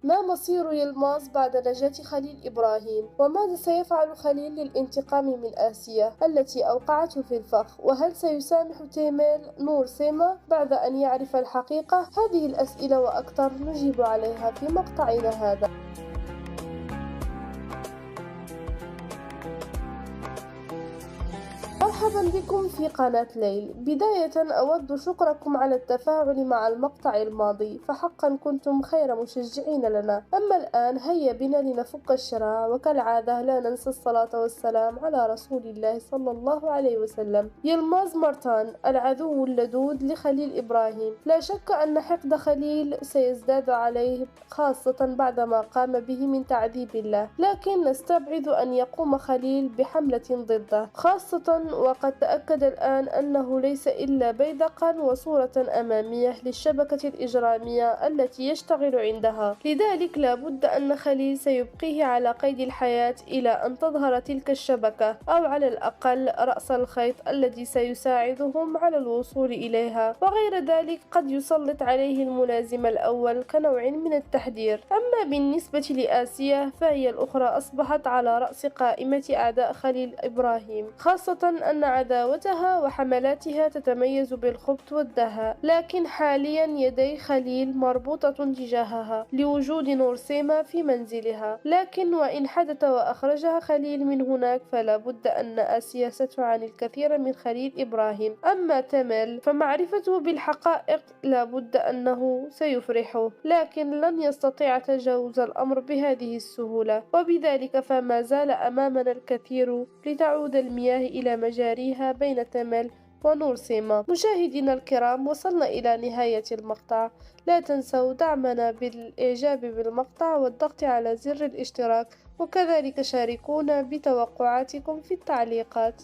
ما مصير يلماظ بعد نجاة خليل إبراهيم؟ وماذا سيفعل خليل للانتقام من آسيا التي أوقعته في الفخ؟ وهل سيسامح تيميل نور سيما بعد أن يعرف الحقيقة؟ هذه الأسئلة وأكثر نجيب عليها في مقطعنا هذا. مرحبا بكم في قناة ليل. بداية أود شكركم على التفاعل مع المقطع الماضي، فحقا كنتم خير مشجعين لنا. أما الآن هيا بنا لنفك الشراع، وكالعادة لا ننسى الصلاة والسلام على رسول الله صلى الله عليه وسلم. يلماظ مرتان العدو اللدود لخليل إبراهيم. لا شك أن حقد خليل سيزداد عليه، خاصة بعدما قام به من تعذيب الله، لكن نستبعد أن يقوم خليل بحملة ضده، خاصة وقد تأكد الآن أنه ليس إلا بيدقا وصورة أمامية للشبكة الإجرامية التي يشتغل عندها. لذلك لا بد أن خليل سيبقيه على قيد الحياة إلى أن تظهر تلك الشبكة، أو على الأقل رأس الخيط الذي سيساعدهم على الوصول إليها. وغير ذلك قد يسلط عليه الملازم الأول كنوع من التحذير. أما بالنسبة لآسيا فهي الأخرى أصبحت على رأس قائمة أعداء خليل إبراهيم، خاصة أن عداوتها وحملاتها تتميز بالخبث والدهاء، لكن حاليا يدي خليل مربوطة تجاهها لوجود نور سيما في منزلها. لكن وإن حدث وأخرجها خليل من هناك فلا بد أن آسيا ستعاني الكثير من خليل إبراهيم. أما تمل فمعرفته بالحقائق لا بد أنه سيفرحه، لكن لن يستطيع تجاوز الأمر بهذه السهولة، وبذلك فما زال أمامنا الكثير لتعود المياه إلى مجاريها بين تمل ونور سيما. مشاهدينا الكرام، وصلنا إلى نهاية المقطع. لا تنسوا دعمنا بالإعجاب بالمقطع والضغط على زر الاشتراك، وكذلك شاركونا بتوقعاتكم في التعليقات.